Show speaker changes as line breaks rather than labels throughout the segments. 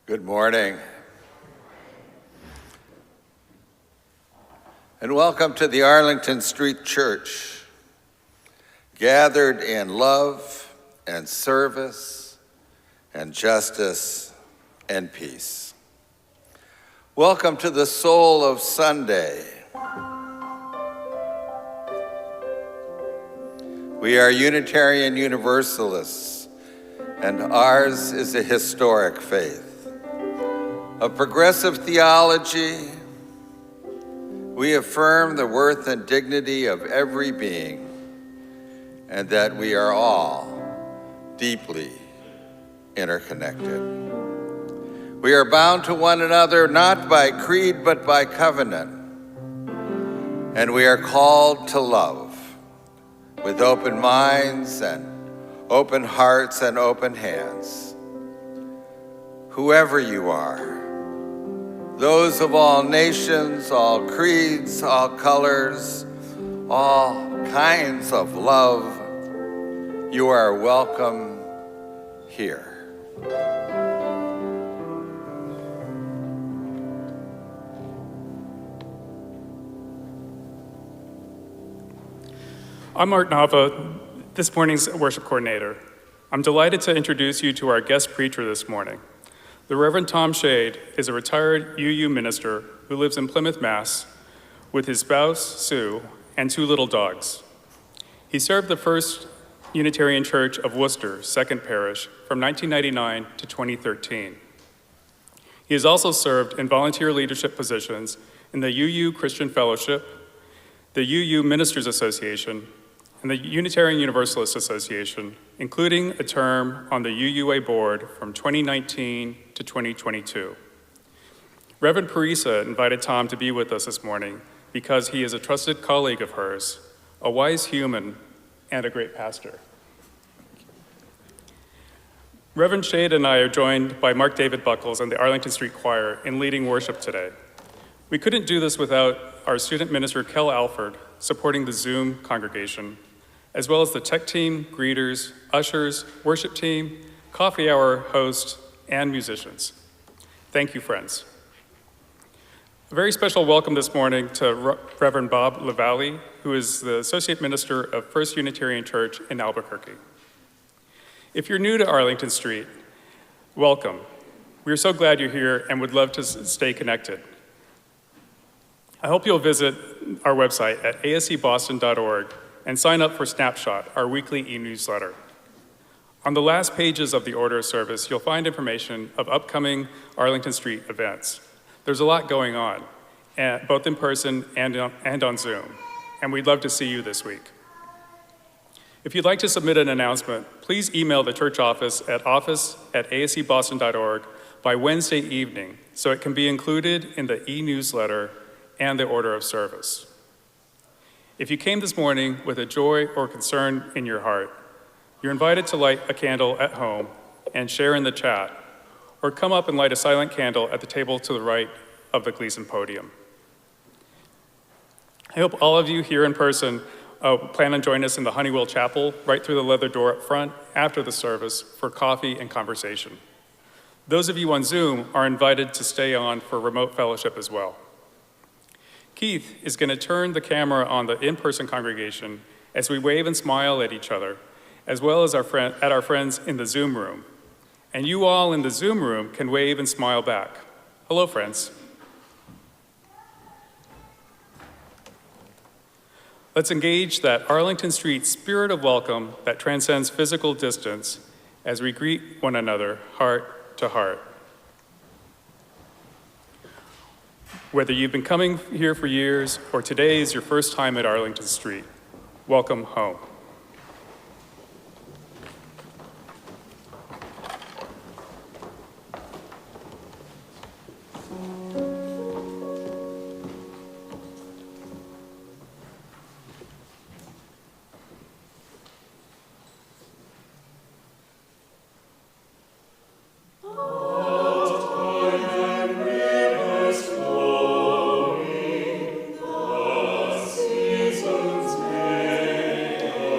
Good morning. And welcome to the Arlington Street Church, gathered in love and service and justice and peace. Welcome to the soul of Sunday. We are Unitarian Universalists, and ours is a historic faith. Of progressive theology, we affirm the worth and dignity of every being, and that we are all deeply interconnected. We are bound to one another not by creed but by covenant, and we are called to love with open minds and open hearts and open hands. Whoever you are, those of all nations, all creeds, all colors, all kinds of love, you are welcome here.
I'm Mark Nava, this morning's worship coordinator. I'm delighted to introduce you to our guest preacher this morning. The Reverend Tom Shade is a retired UU minister who lives in Plymouth, Mass, with his spouse, Sue, and 2 little dogs. He served the First Unitarian Church of Worcester, 2nd Parish, from 1999 to 2013. He has also served in volunteer leadership positions in the UU Christian Fellowship, the UU Ministers Association, and the Unitarian Universalist Association, including a term on the UUA board from 2019 to 2022. Reverend Parisa invited Tom to be with us this morning because he is a trusted colleague of hers, a wise human, and a great pastor. Reverend Shade and I are joined by Mark David Buckles and the Arlington Street Choir in leading worship today. We couldn't do this without our student minister, Kel Alford, supporting the Zoom congregation, as well as the tech team, greeters, ushers, worship team, coffee hour host, and musicians. Thank you, friends. A very special welcome this morning to Reverend Bob LaValle, who is the Associate Minister of First Unitarian Church in Albuquerque. If you're new to Arlington Street, welcome. We're so glad you're here and would love to stay connected. I hope you'll visit our website at ascboston.org and sign up for Snapshot, our weekly e-newsletter. On the last pages of the order of service, you'll find information of upcoming Arlington Street events. There's a lot going on, both in person and on Zoom, and we'd love to see you this week. If you'd like to submit an announcement, please email the church office at office@ascboston.org by Wednesday evening so it can be included in the e-newsletter and the order of service. If you came this morning with a joy or concern in your heart, you're invited to light a candle at home and share in the chat, or come up and light a silent candle at the table to the right of the Gleason podium. I hope all of you here in person plan on joining us in the Honeywell Chapel right through the leather door up front after the service for coffee and conversation. Those of you on Zoom are invited to stay on for remote fellowship as well. Keith is going to turn the camera on the in-person congregation as we wave and smile at each other, as well as at our friends in the Zoom room. And you all in the Zoom room can wave and smile back. Hello, friends. Let's engage that Arlington Street spirit of welcome that transcends physical distance as we greet one another heart to heart. Whether you've been coming here for years or today is your first time at Arlington Street, welcome home.
Seasons may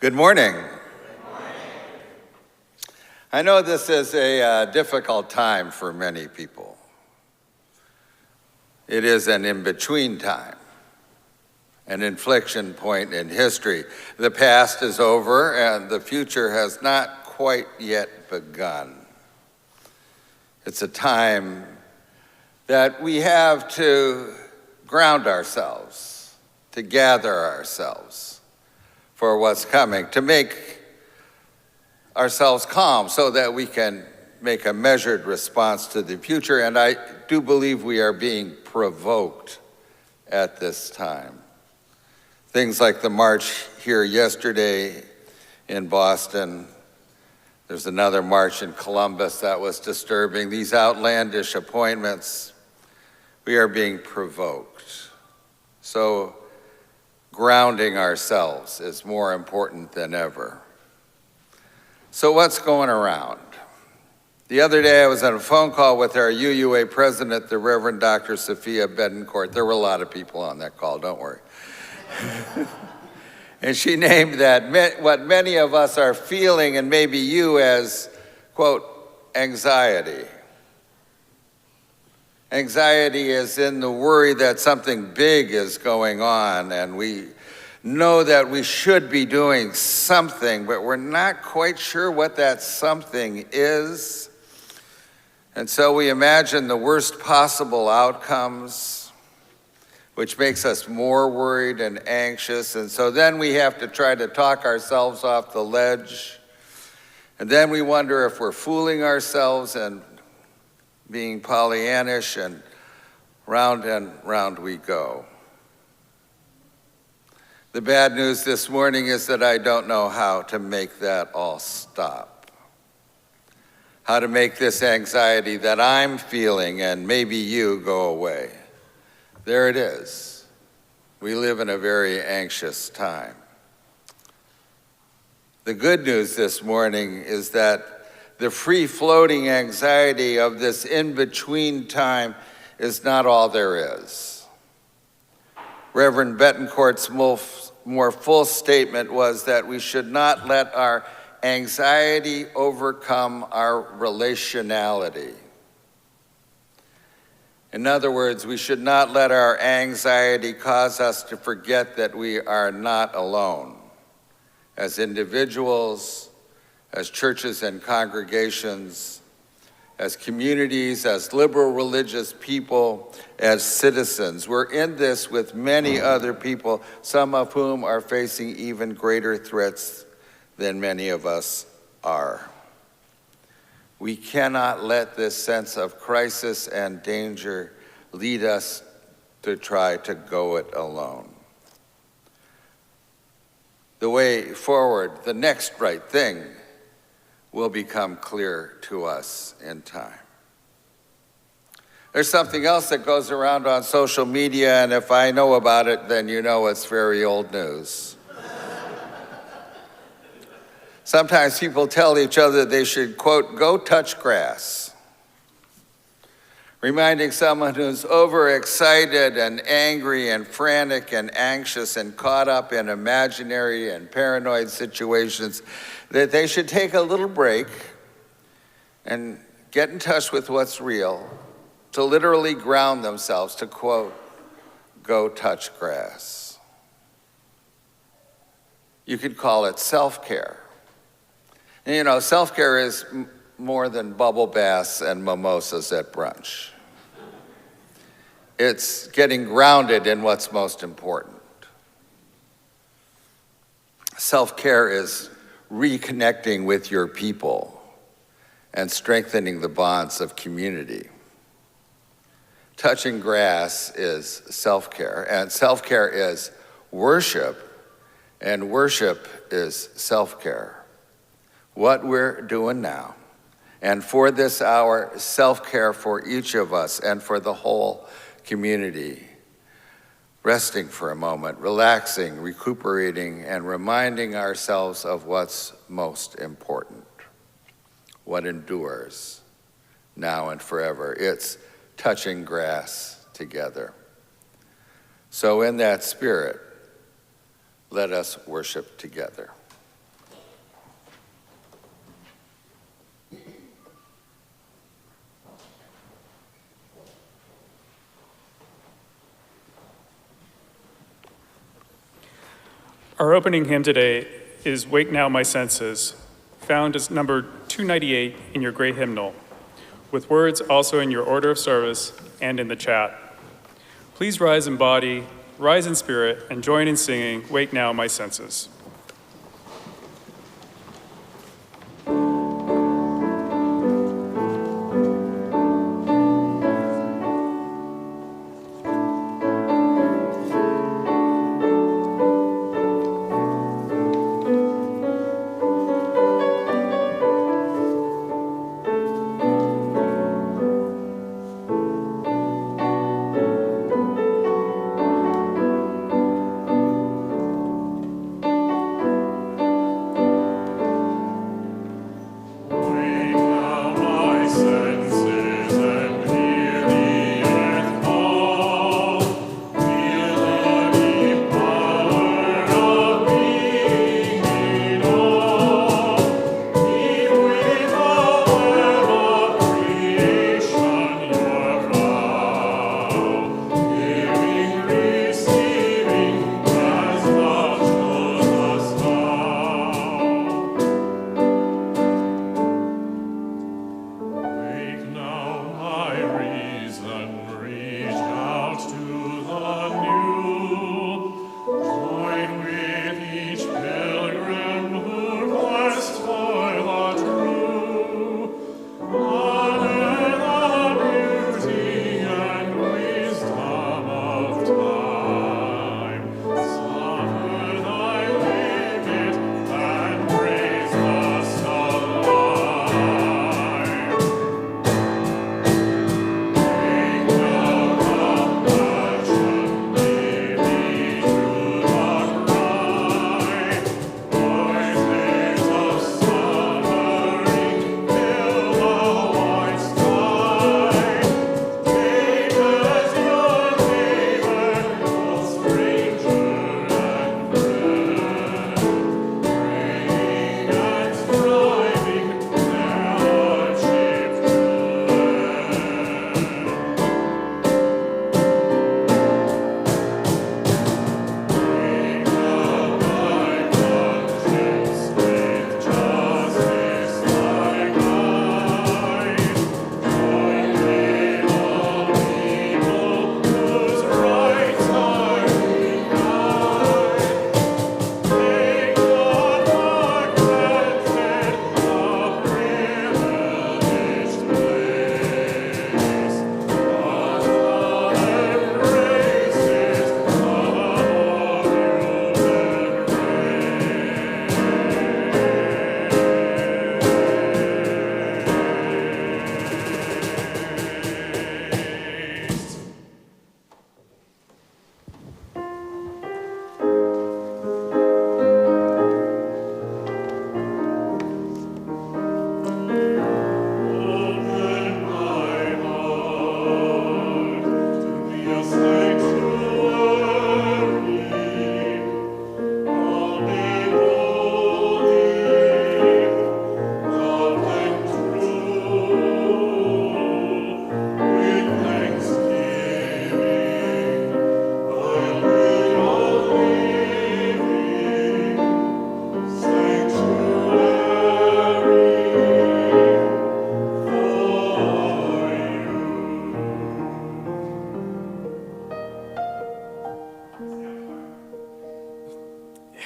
Good morning. I know this is a difficult time for many people. It is an in-between time, an inflection point in history. The past is over and the future has not quite yet begun. It's a time that we have to ground ourselves, to gather ourselves for what's coming, to make ourselves calm so that we can make a measured response to the future. And I do believe we are being provoked at this time. Things like the march here yesterday in Boston. There's another march in Columbus that was disturbing. These outlandish appointments, we are being provoked. So grounding ourselves is more important than ever. So what's going around? The other day I was on a phone call with our UUA president, the Reverend Dr. Sophia Betancourt. There were a lot of people on that call, don't worry. And she named that what many of us are feeling, and maybe you, as, quote, anxiety. Anxiety is in the worry that something big is going on, and we know that we should be doing something, but we're not quite sure what that something is. And so we imagine the worst possible outcomes, which makes us more worried and anxious. And so then we have to try to talk ourselves off the ledge. And then we wonder if we're fooling ourselves and being Pollyannish, and round we go. The bad news this morning is that I don't know how to make that all stop. How to make this anxiety that I'm feeling, and maybe you, go away. There it is. We live in a very anxious time. The good news this morning is that the free-floating anxiety of this in-between time is not all there is. Reverend Betancourt's more full statement was that we should not let our anxiety overcome our relationality. In other words, we should not let our anxiety cause us to forget that we are not alone. As individuals, as churches and congregations, as communities, as liberal religious people, as citizens, we're in this with many other people, some of whom are facing even greater threats than many of us are. We cannot let this sense of crisis and danger lead us to try to go it alone. The way forward, the next right thing, will become clear to us in time. There's something else that goes around on social media, and if I know about it, then you know it's very old news. Sometimes people tell each other they should, quote, go touch grass, reminding someone who's overexcited and angry and frantic and anxious and caught up in imaginary and paranoid situations that they should take a little break and get in touch with what's real, to literally ground themselves, to, quote, go touch grass. You could call it self-care. You know, self-care is more than bubble baths and mimosas at brunch. It's getting grounded in what's most important. Self-care is reconnecting with your people and strengthening the bonds of community. Touching grass is self-care, and self-care is worship, and worship is self-care. What we're doing now, and for this hour, self-care for each of us and for the whole community. Resting for a moment, relaxing, recuperating, and reminding ourselves of what's most important, what endures now and forever. It's touching grass together. So in that spirit, let us worship together.
Our opening hymn today is Wake Now My Senses, found as number 298 in your gray hymnal, with words also in your order of service and in the chat. Please rise in body, rise in spirit, and join in singing Wake Now My Senses.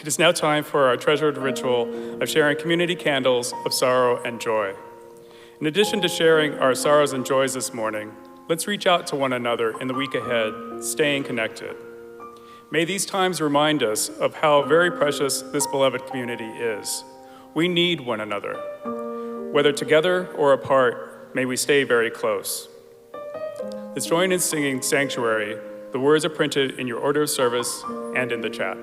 It is now time for our treasured ritual of sharing community candles of sorrow and joy. In addition to sharing our sorrows and joys this morning, let's reach out to one another in the week ahead, staying connected. May these times remind us of how very precious this beloved community is. We need one another. Whether together or apart, may we stay very close. Let's join in singing Sanctuary. The words are printed in your order of service and in the chat.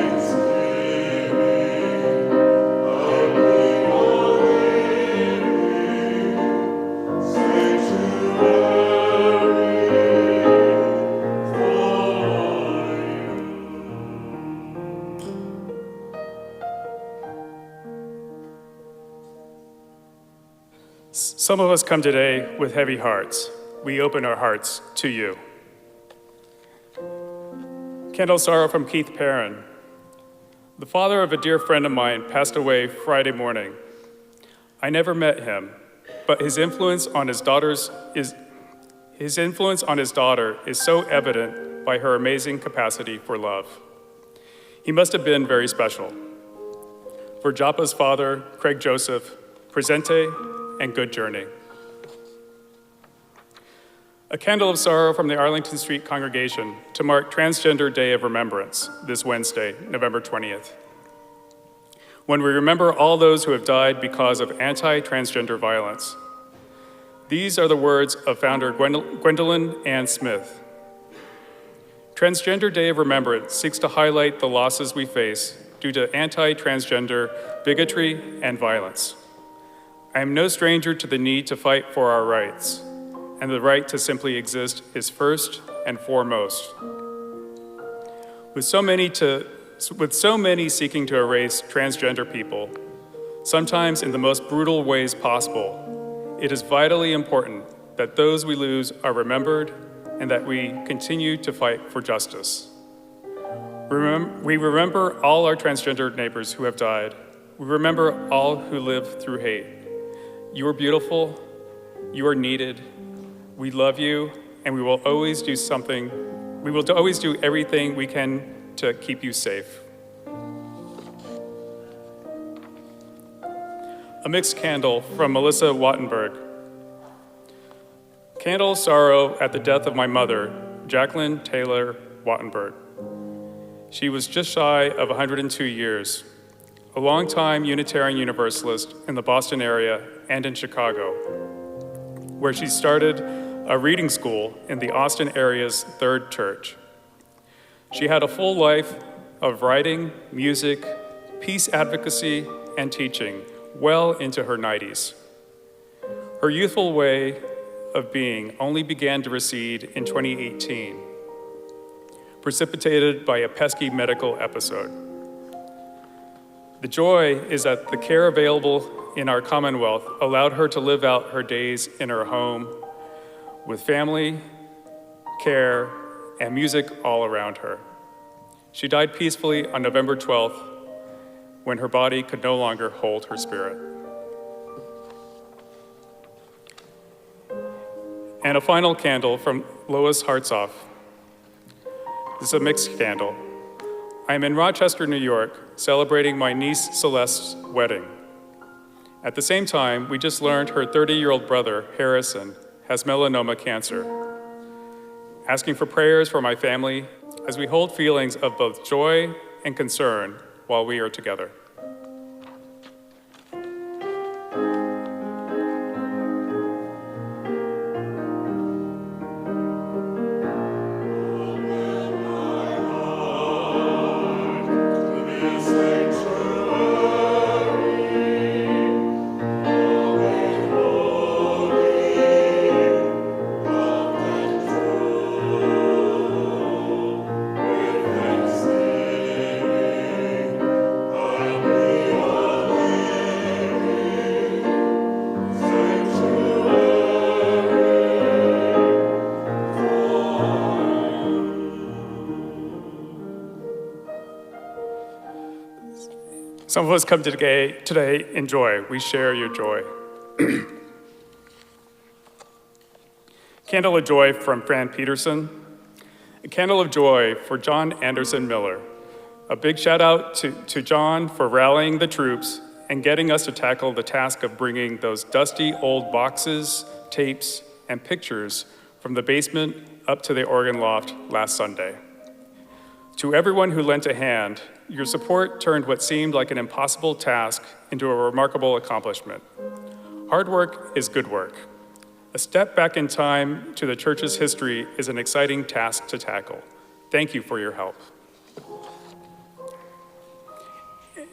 Thanksgiving, I
Some of us come today with heavy hearts. We open our hearts to you. Candle Sorrow from Keith Perrin. The father of a dear friend of mine passed away Friday morning. I never met him, but his influence on his daughter is so evident by her amazing capacity for love. He must have been very special. For Japa's father, Craig Joseph, presente and good journey. A candle of sorrow from the Arlington Street congregation to mark Transgender Day of Remembrance this Wednesday, November 20th. When we remember all those who have died because of anti-transgender violence. These are the words of founder Gwendolyn Ann Smith. Transgender Day of Remembrance seeks to highlight the losses we face due to anti-transgender bigotry and violence. I am no stranger to the need to fight for our rights, and the right to simply exist is first and foremost. With so many seeking to erase transgender people, sometimes in the most brutal ways possible, it is vitally important that those we lose are remembered and that we continue to fight for justice. We remember all our transgender neighbors who have died. We remember all who live through hate. You are beautiful, you are needed, we love you, and we will always do everything we can to keep you safe. A mixed candle from Melissa Wattenberg. Candle of sorrow at the death of my mother, Jacqueline Taylor Wattenberg. She was just shy of 102 years, a longtime Unitarian Universalist in the Boston area and in Chicago, where she started a reading school in the Austin area's Third Church. She had a full life of writing, music, peace advocacy, and teaching well into her 90s. Her youthful way of being only began to recede in 2018, precipitated by a pesky medical episode. The joy is that the care available in our Commonwealth allowed her to live out her days in her home with family, care, and music all around her. She died peacefully on November 12th when her body could no longer hold her spirit. And a final candle from Lois Hartsoff. This is a mixed candle. I am in Rochester, New York, celebrating my niece Celeste's wedding. At the same time, we just learned her 30-year-old brother, Harrison, has melanoma cancer. Asking for prayers for my family as we hold feelings of both joy and concern while we are together. Some of us come today in joy. We share your joy. Candle of Joy from Fran Peterson. A candle of joy for John Anderson Miller. A big shout out to John for rallying the troops and getting us to tackle the task of bringing those dusty old boxes, tapes, and pictures from the basement up to the organ loft last Sunday. To everyone who lent a hand, your support turned what seemed like an impossible task into a remarkable accomplishment. Hard work is good work. A step back in time to the church's history is an exciting task to tackle. Thank you for your help.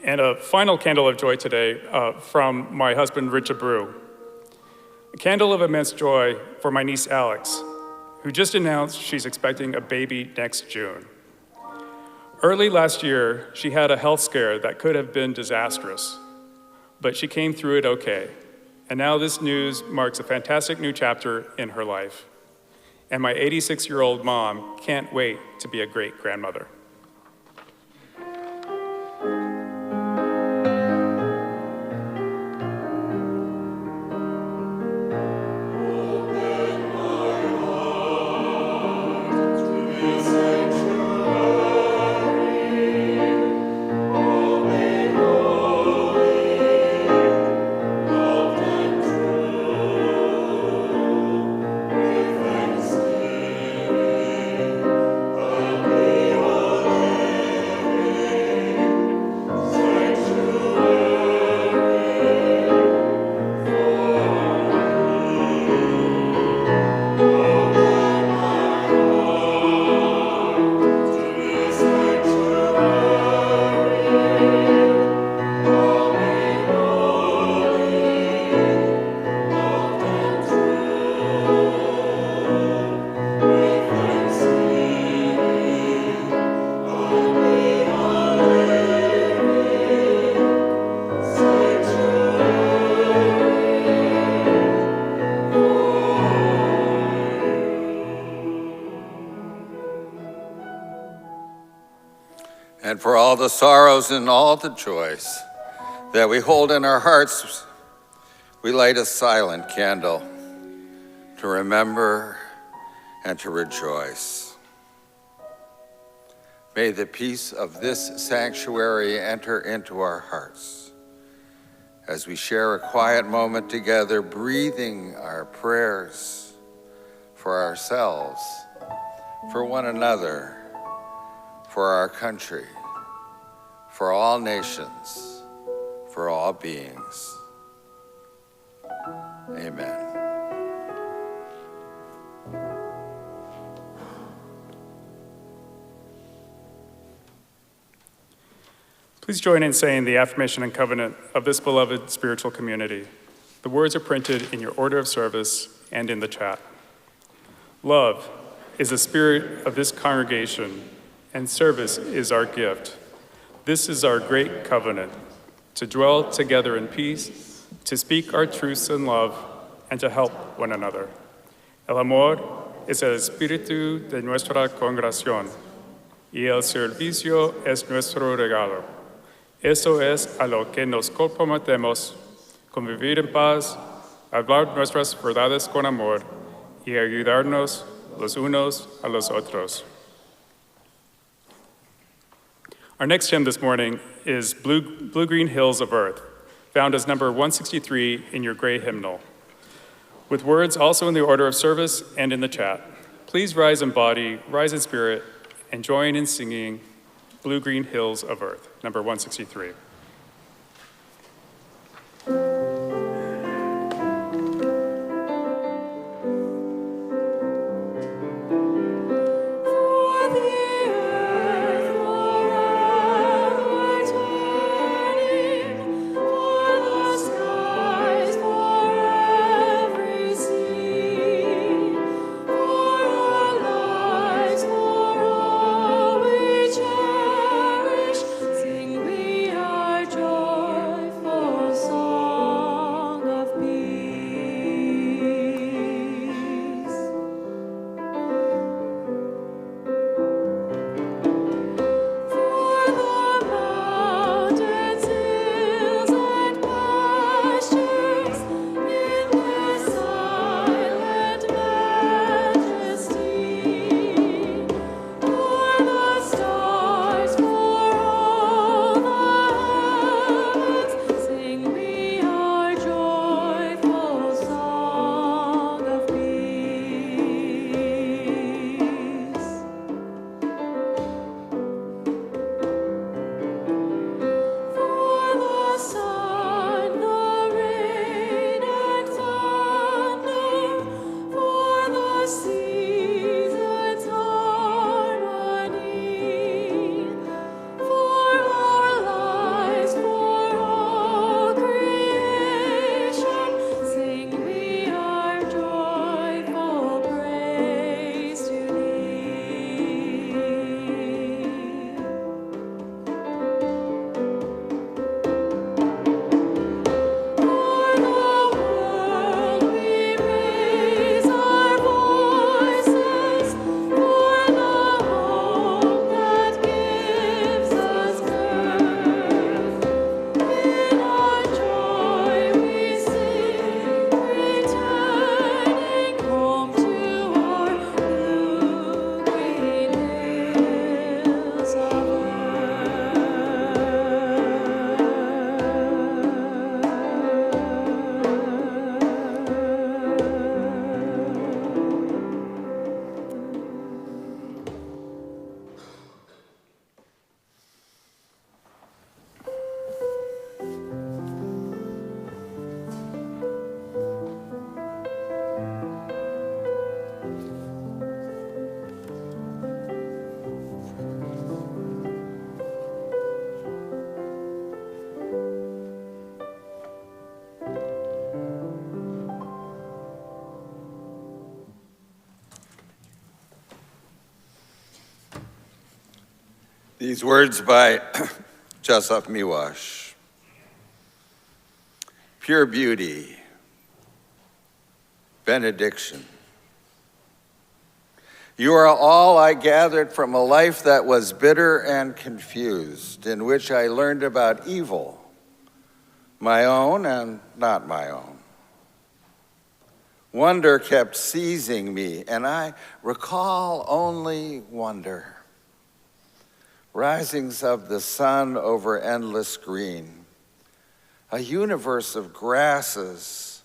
And a final candle of joy today from my husband, Rich Abreu. A candle of immense joy for my niece, Alex, who just announced she's expecting a baby next June. Early last year, she had a health scare that could have been disastrous, but she came through it okay, And now this news marks a fantastic new chapter in her life. And my 86-year-old mom can't wait to be a great-grandmother.
And for all the sorrows and all the joys that we hold in our hearts, we light a silent candle to remember and to rejoice. May the peace of this sanctuary enter into our hearts as we share a quiet moment together, breathing our prayers for ourselves, for one another, for our country, for all nations, for all beings. Amen.
Please join in saying the affirmation and covenant of this beloved spiritual community. The words are printed in your order of service and in the chat. Love is the spirit of this congregation, and service is our gift. This is our great covenant, to dwell together in peace, to speak our truths in love, and to help one another. El amor es el espíritu de nuestra congregación, y el servicio es nuestro regalo. Eso es a lo que nos comprometemos, convivir en paz, hablar nuestras verdades con amor, y ayudarnos los unos a los otros. Our next hymn this morning is Blue Green Hills of Earth, found as number 163 in your gray hymnal, with words also in the order of service and in the chat. Please rise in body, rise in spirit, and join in singing Blue Green Hills of Earth, number 163.
Sing we are
These words by Joseph Miłosz. Pure beauty, benediction. You are all I gathered from a life that was bitter and confused, in which I learned about evil, my own and not my own. Wonder kept seizing me, and I recall only wonder. Risings of the sun over endless green, a universe of grasses,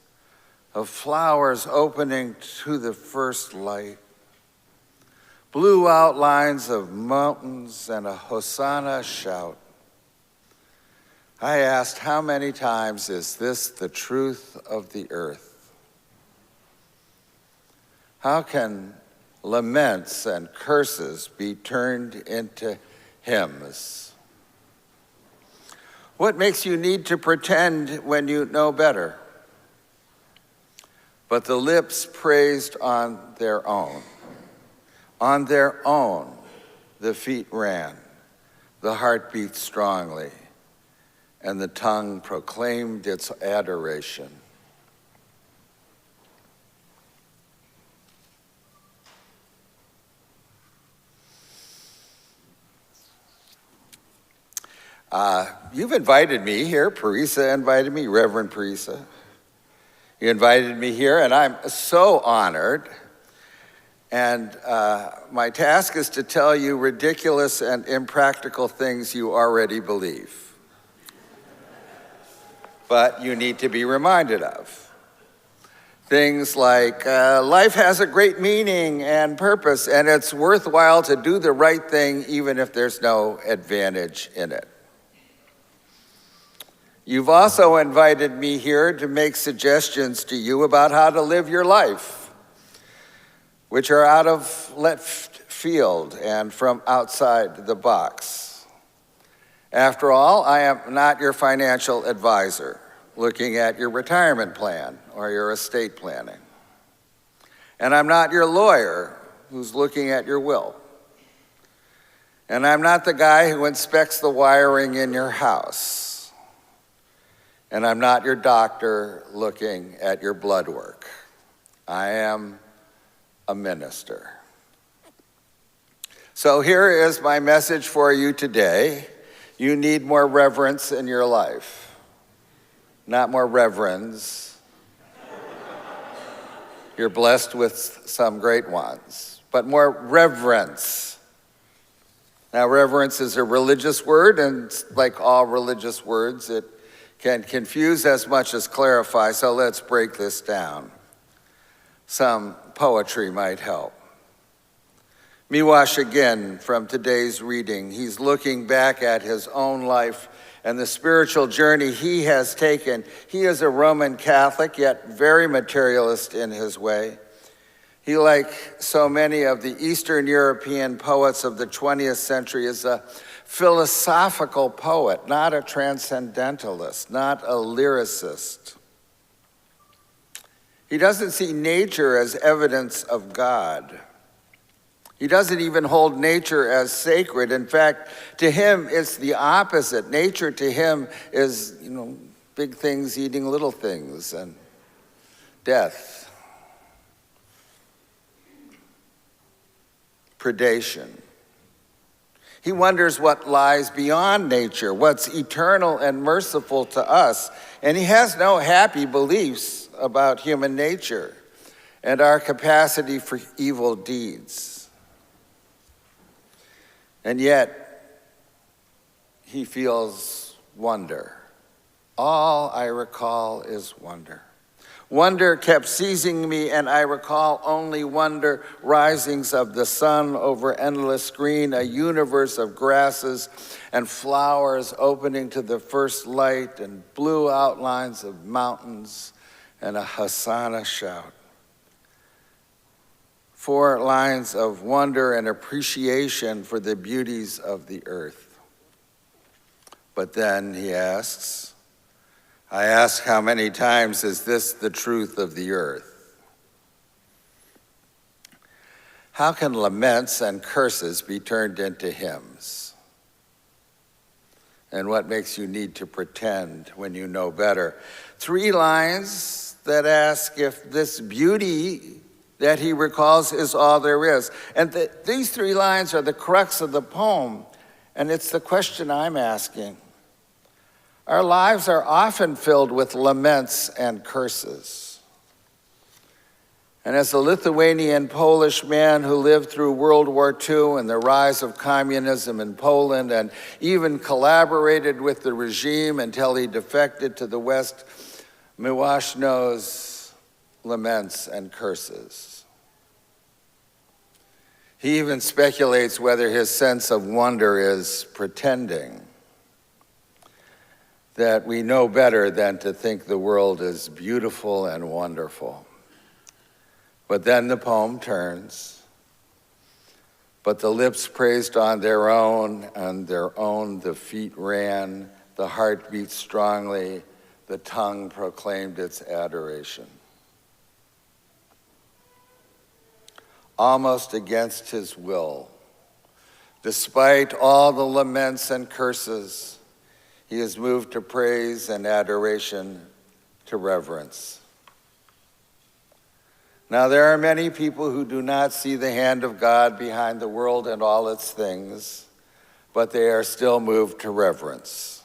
of flowers opening to the first light, blue outlines of mountains and a Hosanna shout. I asked, how many times is this the truth of the earth? How can laments and curses be turned into hymns? What makes you need to pretend when you know better? But the lips praised on their own. On their own, the feet ran, the heart beat strongly, and the tongue proclaimed its adoration. You've invited me here. Parisa invited me, Reverend Parisa. You invited me here, and I'm so honored. And my task is to tell you ridiculous and impractical things you already believe. But you need to be reminded of. Things like life has a great meaning and purpose, and it's worthwhile to do the right thing even if there's no advantage in it. You've also invited me here to make suggestions to you about how to live your life, which are out of left field and from outside the box. After all, I am not your financial advisor looking at your retirement plan or your estate planning. And I'm not your lawyer who's looking at your will. And I'm not the guy who inspects the wiring in your house. And I'm not your doctor looking at your blood work. I am a minister. So here is my message for you today. You need more reverence in your life. Not more reverends. You're blessed with some great ones, but more reverence. Now, reverence is a religious word, and like all religious words, it can confuse as much as clarify, so let's break this down. Some poetry might help. Miłosz again from today's reading. He's looking back at his own life and the spiritual journey he has taken. He is a Roman Catholic, yet very materialist in his way. He, like so many of the Eastern European poets of the 20th century, is a philosophical poet, not a transcendentalist, not a lyricist. He doesn't see nature as evidence of God. He doesn't even hold nature as sacred. In fact, to him, it's the opposite. Nature to him is, big things eating little things and death, predation. He wonders what lies beyond nature, what's eternal and merciful to us. And he has no happy beliefs about human nature and our capacity for evil deeds. And yet, he feels wonder. All I recall is wonder. Wonder kept seizing me, and I recall only wonder, risings of the sun over endless green, a universe of grasses and flowers opening to the first light, and blue outlines of mountains, and a Hosanna shout. 4 lines of wonder and appreciation for the beauties of the earth. But then he asks, I ask, how many times is this the truth of the earth? How can laments and curses be turned into hymns? and what makes you need to pretend when you know better. 3 lines that ask if this beauty that he recalls is all there is. And these 3 lines are the crux of the poem, and it's the question I'm asking. Our lives are often filled with laments and curses. And as a Lithuanian Polish man who lived through World War II and the rise of communism in Poland and even collaborated with the regime until he defected to the West, Miłosz knows laments and curses. He even speculates whether his sense of wonder is pretending, that we know better than to think the world is beautiful and wonderful. But then the poem turns. But the lips praised on their own the feet ran, the heart beat strongly, the tongue proclaimed its adoration. Almost against his will, despite all the laments and curses, he is moved to praise and adoration, to reverence. Now, there are many people who do not see the hand of God behind the world and all its things, but they are still moved to reverence.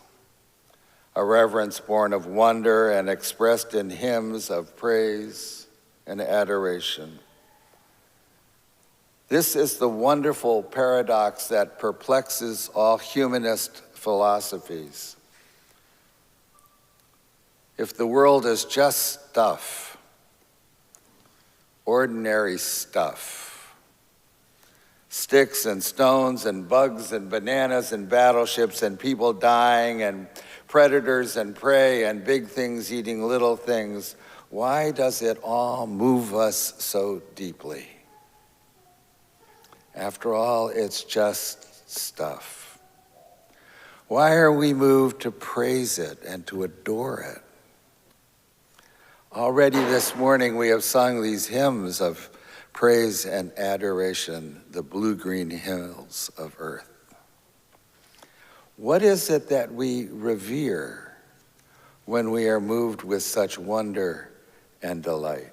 A reverence born of wonder and expressed in hymns of praise and adoration. This is the wonderful paradox that perplexes all humanist philosophies. If the world is just stuff, ordinary stuff, sticks and stones and bugs and bananas and battleships and people dying and predators and prey and big things eating little things, why does it all move us so deeply? After all, it's just stuff. Why are we moved to praise it and to adore it? Already this morning we have sung these hymns of praise and adoration, the blue-green hills of earth. What is it that we revere when we are moved with such wonder and delight?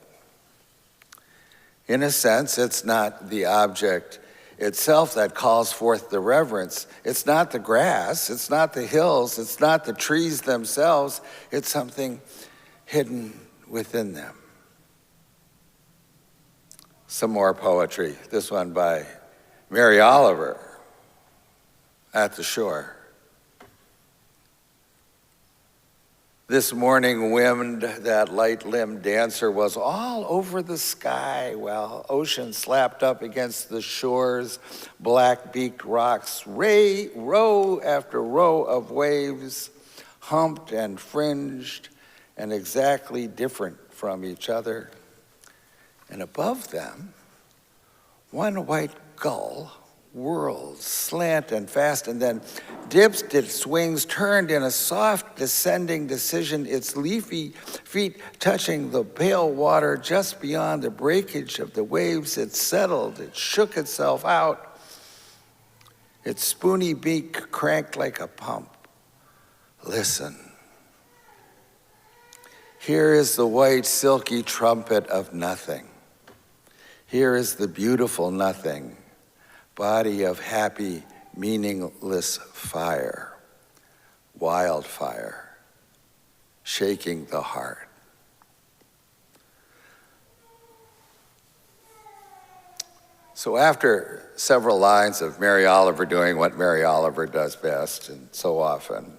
In a sense, it's not the object itself that calls forth the reverence. It's not the grass, it's not the hills, it's not the trees themselves, it's something hidden within them. Some more poetry, this one by Mary Oliver, At the Shore. This morning wind, that light-limbed dancer, was all over the sky while ocean slapped up against the shores, black-beaked rocks, row after row of waves, humped and fringed and exactly different from each other. And above them, one white gull whirls, slant and fast, and then dips its wings, turned in a soft descending decision, its leafy feet touching the pale water just beyond the breakage of the waves. It settled, it shook itself out, its spoony beak cranked like a pump. Listen. Here is the white, silky trumpet of nothing. Here is the beautiful nothing, body of happy, meaningless fire, wildfire, shaking the heart. So after several lines of Mary Oliver doing what Mary Oliver does best and so often,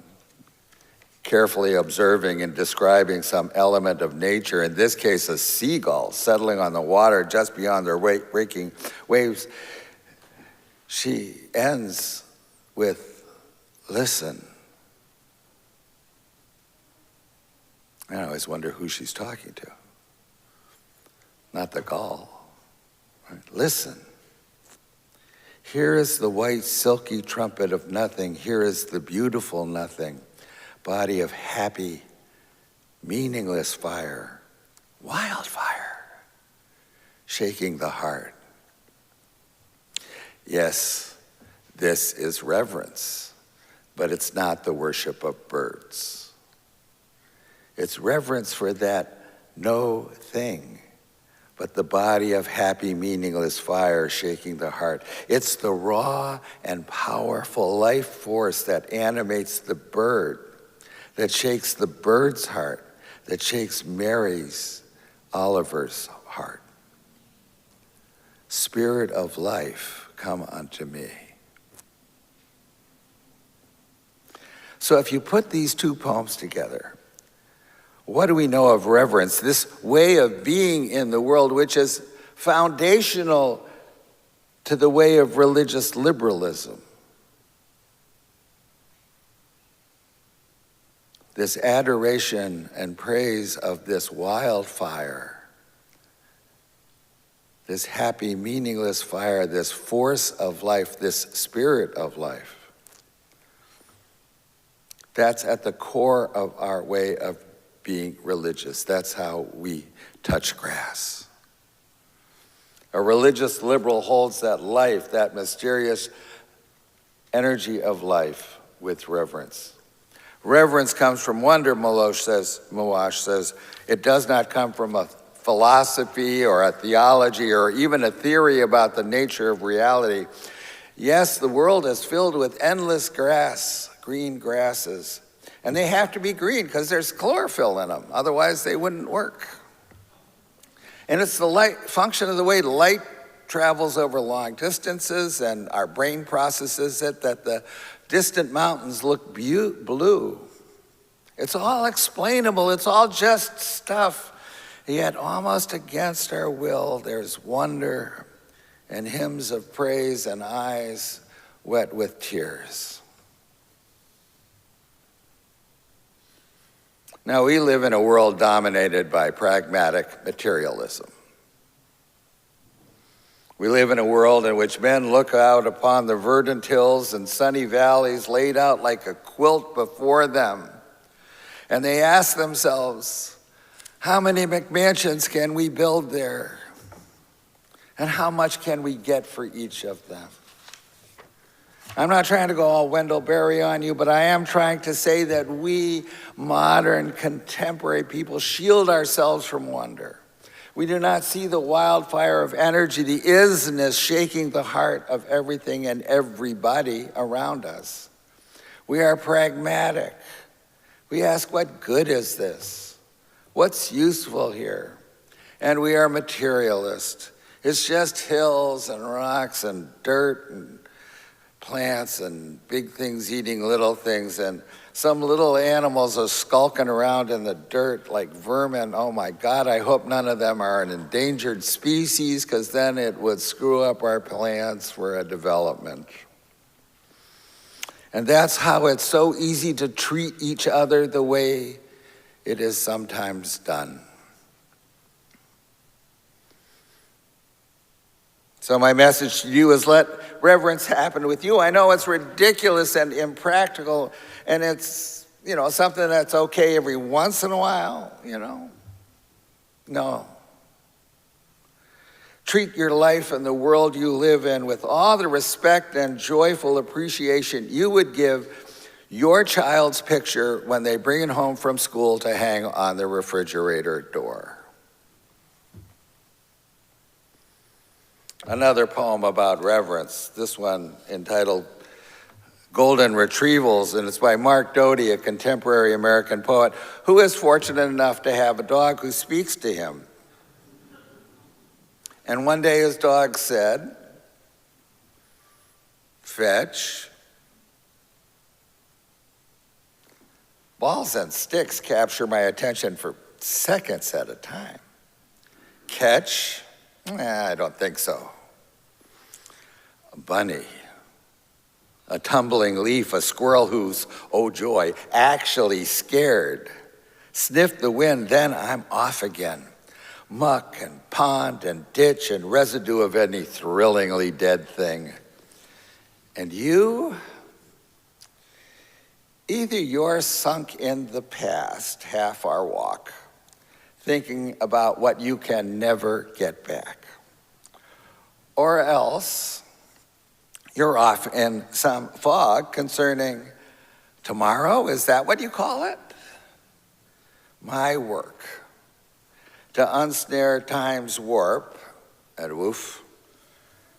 carefully observing and describing some element of nature, in this case a seagull settling on the water just beyond their breaking waves, she ends with, listen. And I always wonder who she's talking to. Not the gull. Right? Listen. Here is the white silky trumpet of nothing. Here is the beautiful nothing. Body of happy, meaningless fire, wildfire, shaking the heart. Yes, this is reverence. but it's not the worship of birds. It's reverence for that no thing, but the body of happy, meaningless fire shaking the heart. It's the raw and powerful life force that animates the bird, that shakes the bird's heart, that shakes Mary's, Oliver's heart. Spirit of life, come unto me. So if you put these two poems together, what do we know of reverence? This way of being in the world, which is foundational to the way of religious liberalism. This adoration and praise of this wildfire, this happy, meaningless fire, this force of life, this spirit of life. That's at the core of our way of being religious. That's how we touch grass. A religious liberal holds that life, that mysterious energy of life with reverence. Reverence comes from wonder, Muash says. It does not come from a philosophy or a theology or even a theory about the nature of reality. Yes, the world is filled with endless grass, green grasses. And they have to be green because there's chlorophyll in them. Otherwise, they wouldn't work. And it's the light function of the way light travels over long distances, and our brain processes it, that the distant mountains look blue. It's all explainable. It's all just stuff. Yet almost against our will, there's wonder and hymns of praise and eyes wet with tears. Now, we live in a world dominated by pragmatic materialism. We live in a world in which men look out upon the verdant hills and sunny valleys laid out like a quilt before them, and they ask themselves, how many McMansions can we build there? And how much can we get for each of them? I'm not trying to go all Wendell Berry on you, but I am trying to say that we modern contemporary people shield ourselves from wonder. We do not see the wildfire of energy, the isness shaking the heart of everything and everybody around us. We are pragmatic. We ask, what good is this? What's useful here? And we are materialist. It's just hills and rocks and dirt and plants and big things eating little things, and some little animals are skulking around in the dirt like vermin. Oh my God, I hope none of them are an endangered species, because then it would screw up our plans for a development. And that's how it's so easy to treat each other the way it is sometimes done. So my message to you is, let reverence happen with you. I know it's ridiculous and impractical, and it's, something that's okay every once in a while, No. Treat your life and the world you live in with all the respect and joyful appreciation you would give your child's picture when they bring it home from school to hang on the refrigerator door. Another poem about reverence, this one entitled Golden Retrievals, and it's by Mark Doty, a contemporary American poet who is fortunate enough to have a dog who speaks to him. And one day his dog said, "Fetch." Balls and sticks capture my attention for seconds at a time. Catch? I don't think so. A bunny, a tumbling leaf, a squirrel who's, oh joy, actually scared. Sniff the wind, then I'm off again. Muck and pond and ditch and residue of any thrillingly dead thing. And you? Either you're sunk in the past, half our walk, thinking about what you can never get back. Or else you're off in some fog concerning Tomorrow, is that what you call it? My work to unsnare time's warp, and woof,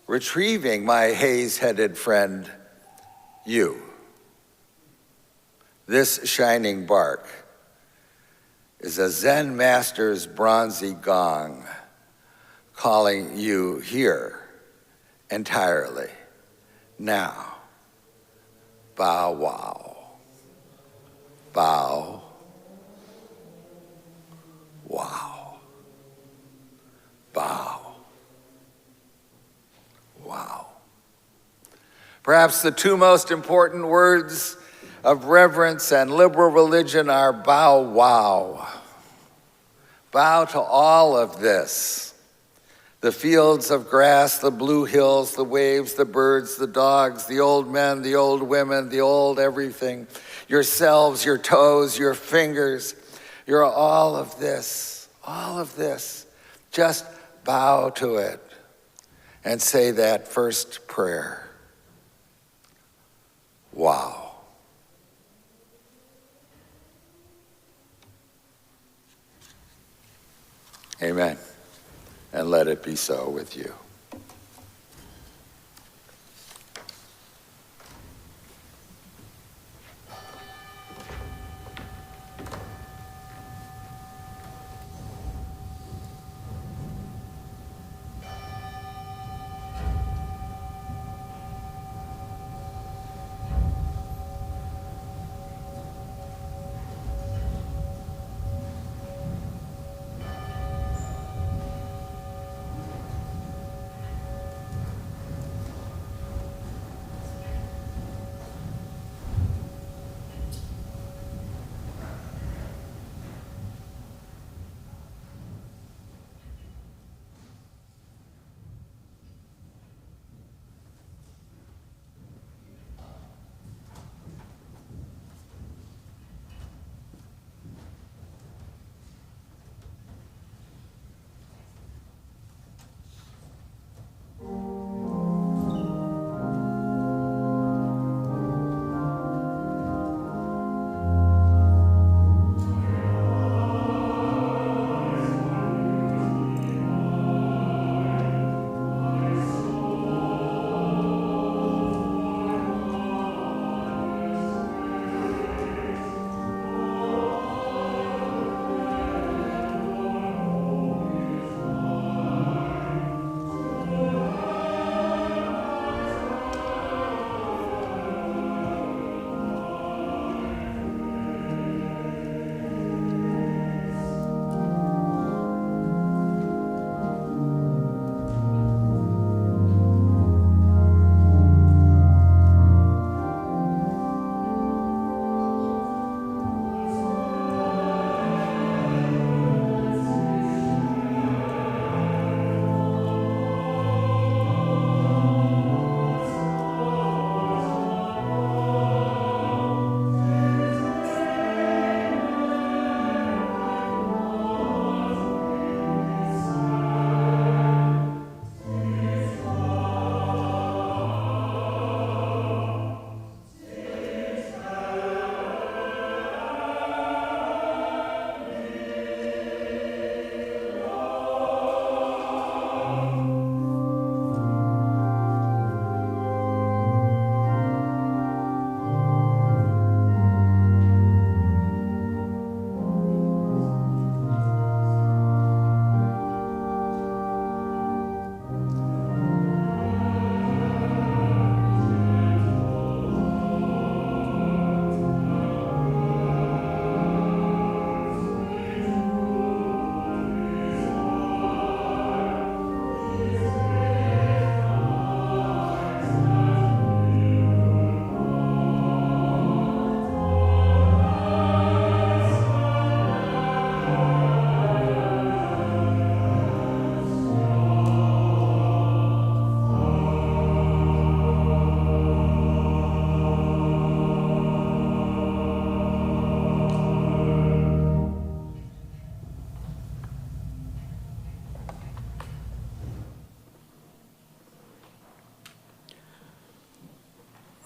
retrieving my haze-headed friend, you. This shining bark is a Zen master's bronzy gong calling you here entirely, now. Bow wow, bow wow, bow wow. Perhaps the two most important words of reverence and liberal religion are bow wow. Bow to all of this. The fields of grass, the blue hills, the waves, the birds, the dogs, the old men, the old women, the old everything, yourselves, your toes, your fingers, you're all of this, all of this. Just bow to it and say that first prayer. Wow. Amen. And let it be so with you.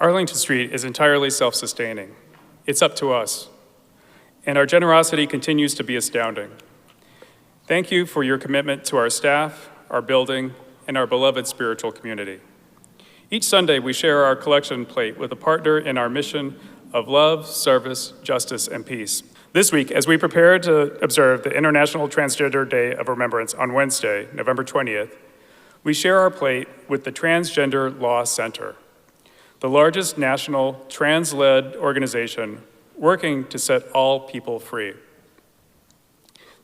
Arlington Street is entirely self-sustaining. It's up to us. And our generosity continues to be astounding. Thank you for your commitment to our staff, our building, and our beloved spiritual community. Each Sunday, we share our collection plate with a partner in our mission of love, service, justice, and peace. This week, as we prepare to observe the International Transgender Day of Remembrance on Wednesday, November 20th, we share our plate with the Transgender Law Center, the largest national trans-led organization working to set all people free.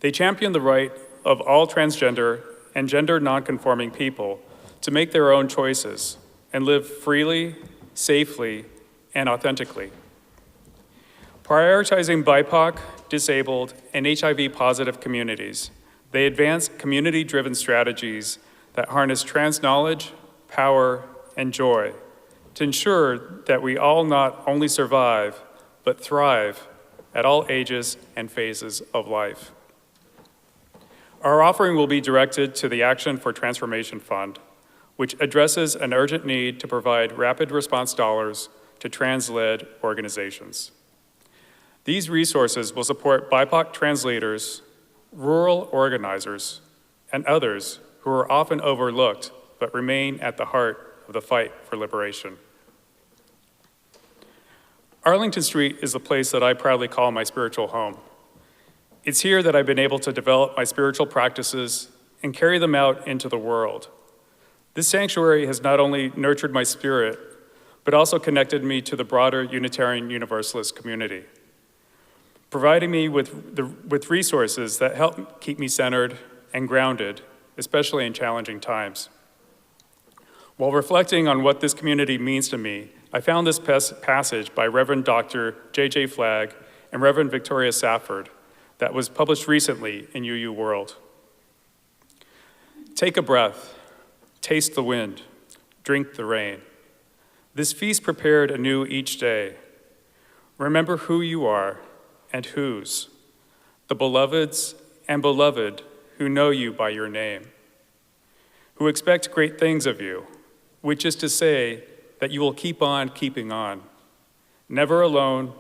They champion the right of all transgender and gender nonconforming people to make their own choices and live freely, safely, and authentically. Prioritizing BIPOC, disabled, and HIV-positive communities, they advance community-driven strategies that harness trans knowledge, power, and joy to ensure that we all not only survive, but thrive at all ages and phases of life. Our offering will be directed to the Action for Transformation Fund, which addresses an urgent need to provide rapid response dollars to trans-led organizations. These resources will support BIPOC trans leaders, rural organizers, and others who are often overlooked but remain at the heart of the fight for liberation. Arlington Street is the place that I proudly call my spiritual home. It's here that I've been able to develop my spiritual practices and carry them out into the world. This sanctuary has not only nurtured my spirit, but also connected me to the broader Unitarian Universalist community, providing me with resources that help keep me centered and grounded, especially in challenging times. While reflecting on what this community means to me, I found this passage by Reverend Dr. J.J. Flagg and Reverend Victoria Safford that was published recently in UU World. Take a breath, taste the wind, drink the rain. This feast prepared anew each day. Remember who you are and whose, the beloveds and beloved who know you by your name, who expect great things of you, which is to say that you will keep on keeping on, never alone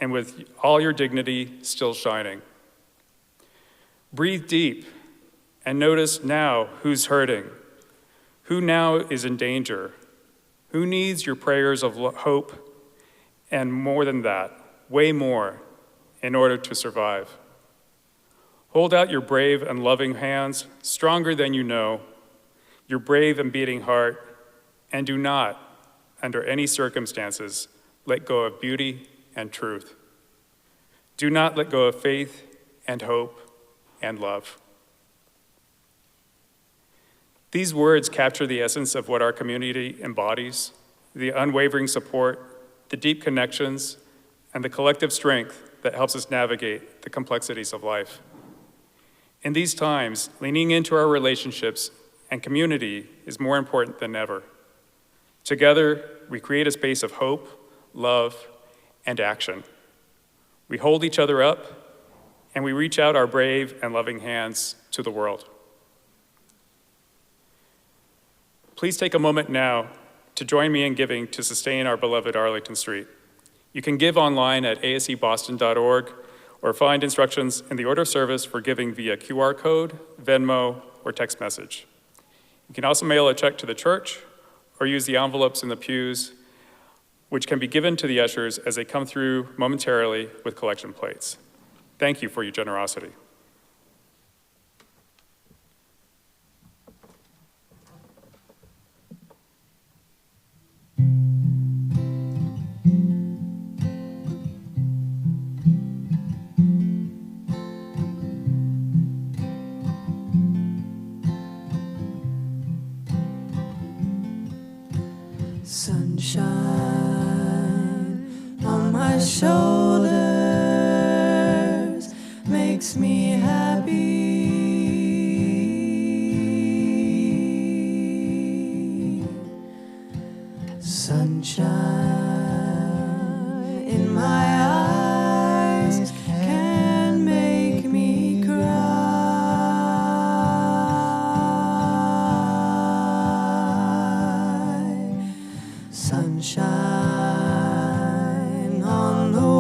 and with all your dignity still shining. Breathe deep and notice now who's hurting, who now is in danger, who needs your prayers of hope, and more than that, way more, in order to survive. Hold out your brave and loving hands, stronger than you know, your brave and beating heart, and do not, under any circumstances, let go of beauty and truth. Do not let go of faith and hope and love. These words capture the essence of what our community embodies, the unwavering support, the deep connections, and the collective strength that helps us navigate the complexities of life. In these times, leaning into our relationships and community is more important than ever. Together, we create a space of hope, love, and action. We hold each other up, and we reach out our brave and loving hands to the world. Please take a moment now to join me in giving to sustain our beloved Arlington Street. You can give online at aseboston.org or find instructions in the order of service for giving via QR code, Venmo, or text message. You can also mail a check to the church or use the envelopes in the pews, which can be given to the ushers as they come through momentarily with collection plates. Thank you for your generosity.
Sunshine on my shoulders makes me happy. Sunshine in my eyes can make me cry. Sunshine on the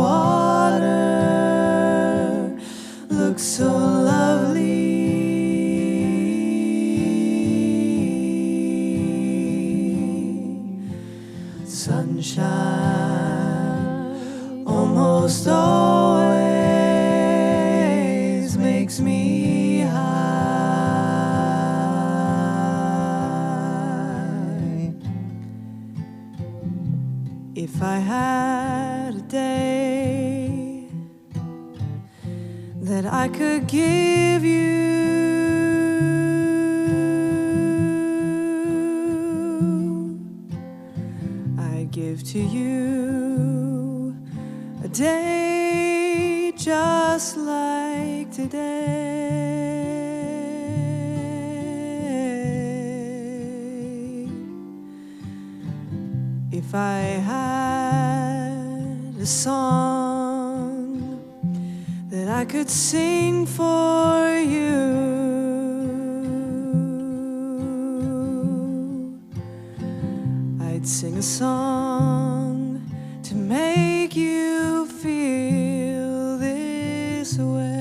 If I had a day that I could give you, I'd give to you a day just like today. If I had a song that I could sing for you, I'd sing a song to make you feel this way.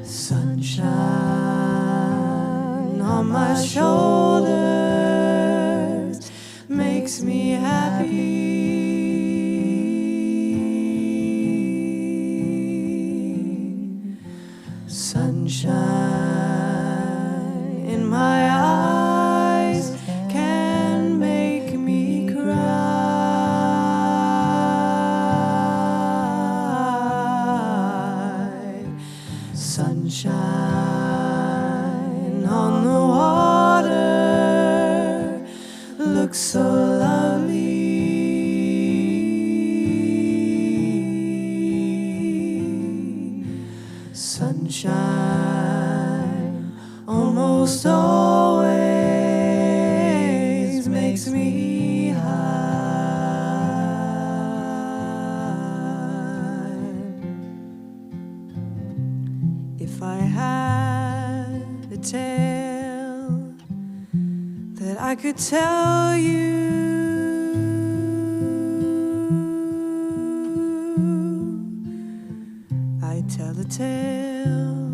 Sunshine on my shoulders makes me happy. Sunshine in my eyes can make me cry. Sunshine on the water looks so lovely. Sunshine almost always makes me high. If I had a tale that I could tell you, I'd tell a tale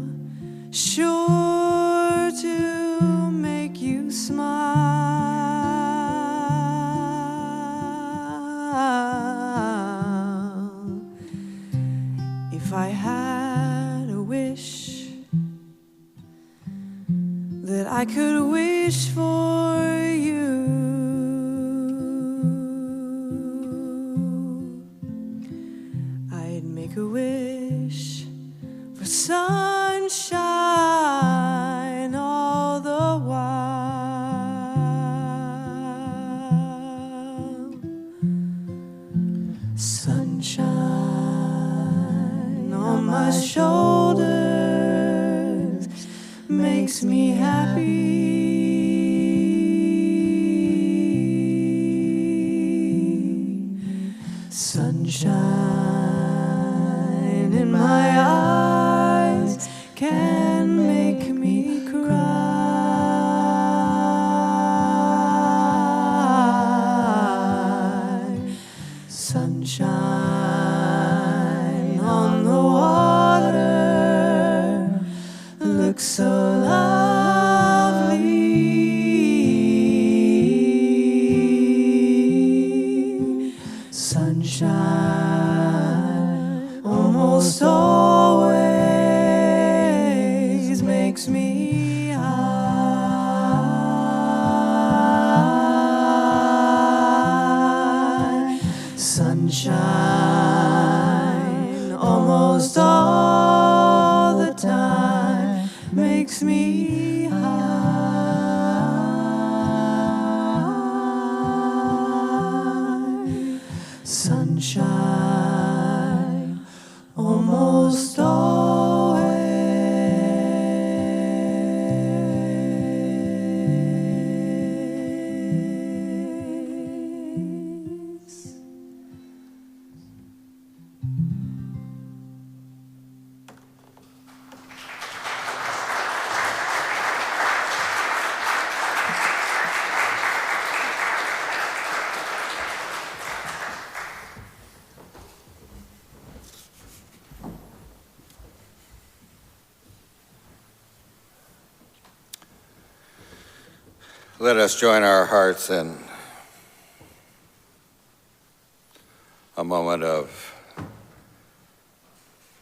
sure to make you smile. If I had a wish that I could wish for you, I'd make a wish for sunshine all the while. Sunshine on my shoulders makes me happy. Sunshine in my eyes can make me cry. Sunshine on the water looks so lovely. Sunshine almost always makes me high. Sunshine almost all the time makes me high. Sunshine almost always.
Let us join our hearts in a moment of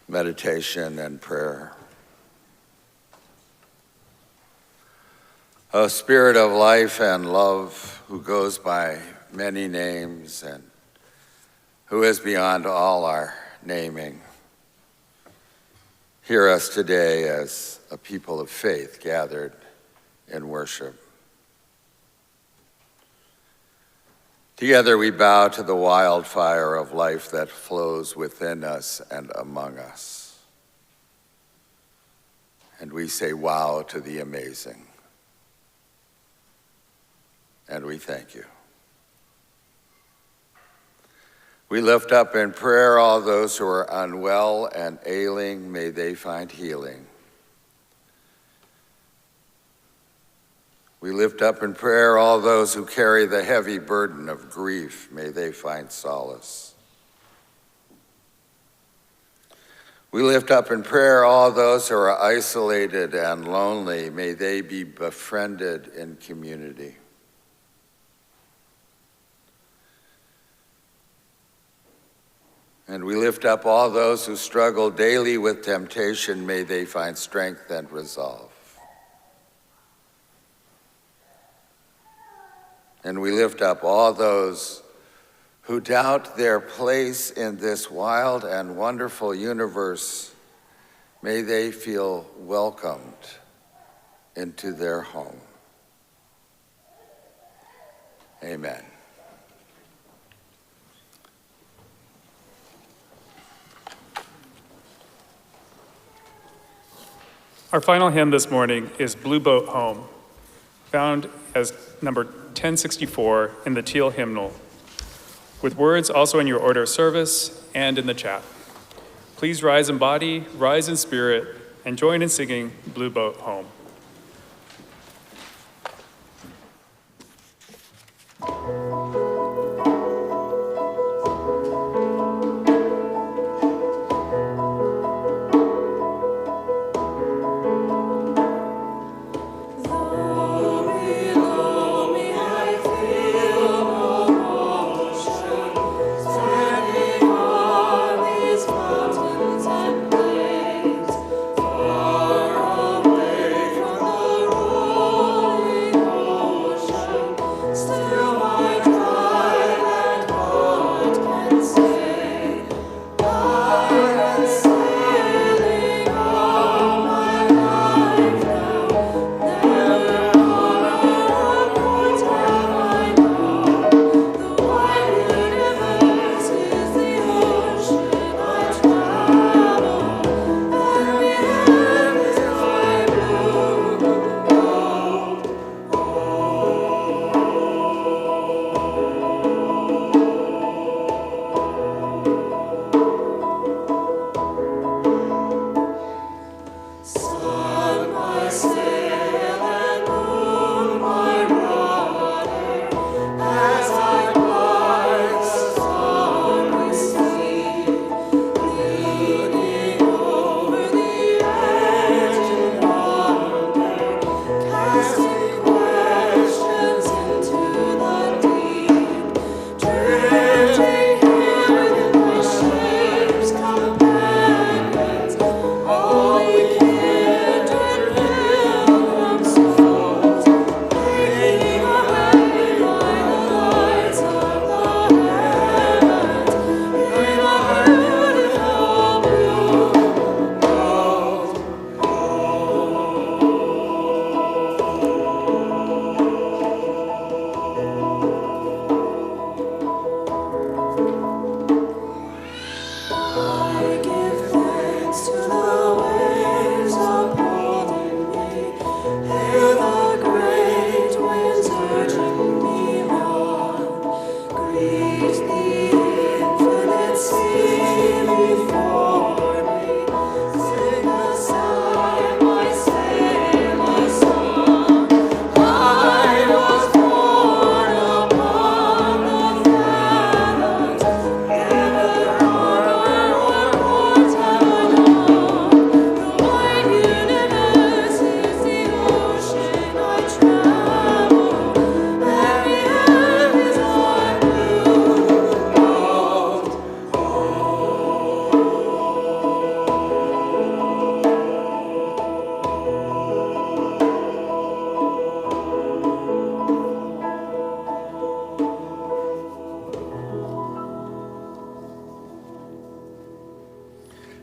meditation and prayer. O Spirit of life and love, who goes by many names and who is beyond all our naming, hear us today as a people of faith gathered in worship. Together we bow to the wildfire of life that flows within us and among us. And we say wow to the amazing. And we thank you. We lift up in prayer all those who are unwell and ailing. May they find healing. We lift up in prayer all those who carry the heavy burden of grief. May they find solace. We lift up in prayer all those who are isolated and lonely. May they be befriended in community. And we lift up all those who struggle daily with temptation. May they find strength and resolve. And we lift up all those who doubt their place in this wild and wonderful universe. May they feel welcomed into their home. Amen.
Our final hymn this morning is Blue Boat Home, found as number 1064 in the Teal hymnal, with words also in your order of service and in the chat. Please rise in body, rise in spirit, and join in singing Blue Boat Home.
Mountains and plains, far away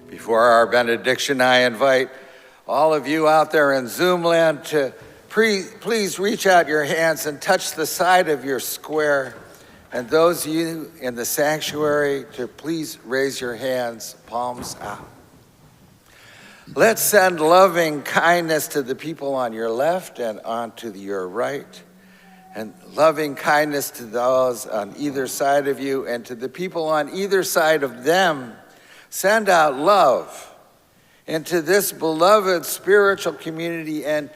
Before our benediction, I invite all of you out there in Zoom land to please reach out your hands and touch the side of your square. And those of you in the sanctuary to please raise your hands, palms out. Let's send loving kindness to the people on your left and on to your right, and loving kindness to those on either side of you and to the people on either side of them. Send out love into this beloved spiritual community and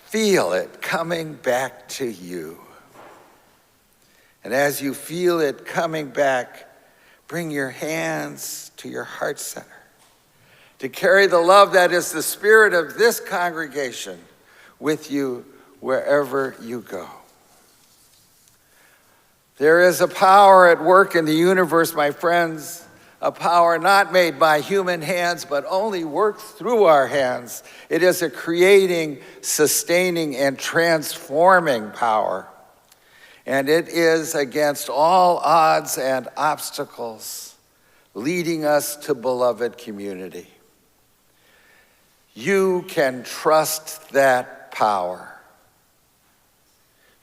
feel it coming back to you. And as you feel it coming back, bring your hands to your heart center to carry the love that is the spirit of this congregation with you wherever you go. There is a power at work in the universe, my friends, a power not made by human hands, but only works through our hands. It is a creating, sustaining, and transforming power. And it is against all odds and obstacles, leading us to beloved community. You can trust that power.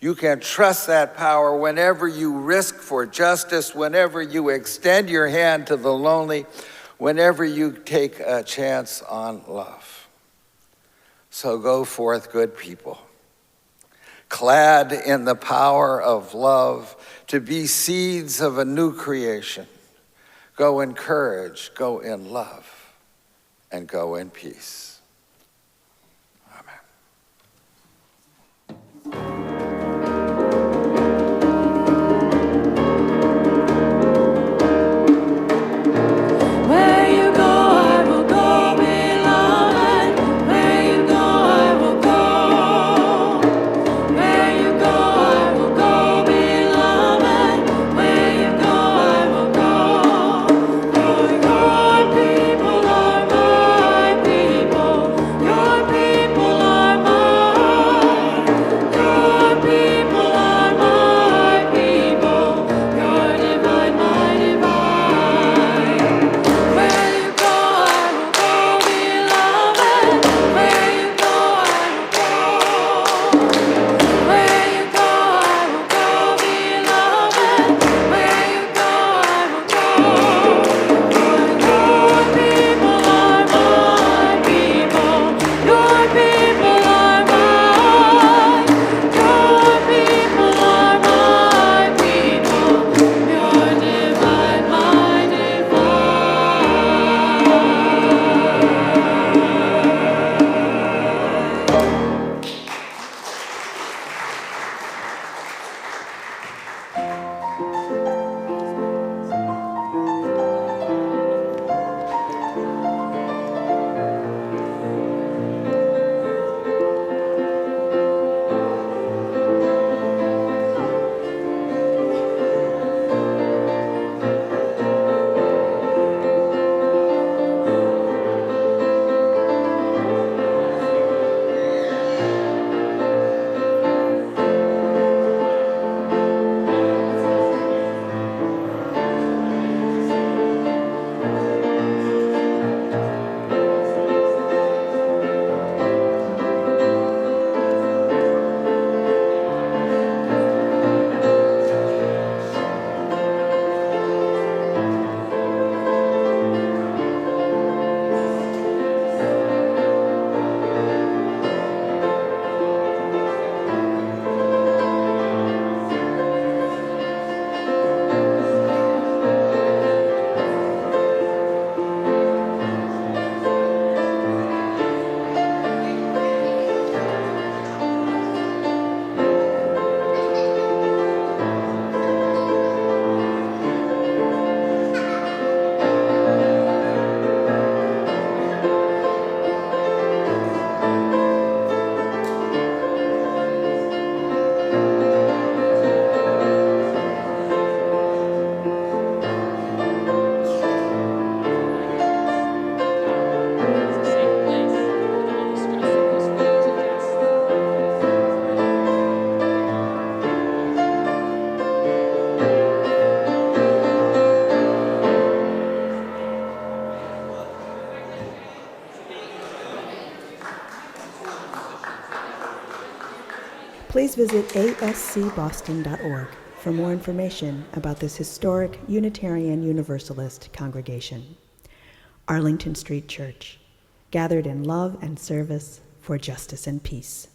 You can trust that power whenever you risk for justice, whenever you extend your hand to the lonely, whenever you take a chance on love. So go forth, good people, clad in the power of love, to be seeds of a new creation. Go in courage, go in love, and go in peace.
People are my people.
Please visit ascboston.org for more information about this historic Unitarian Universalist congregation. Arlington Street Church, gathered in love and service for justice and peace.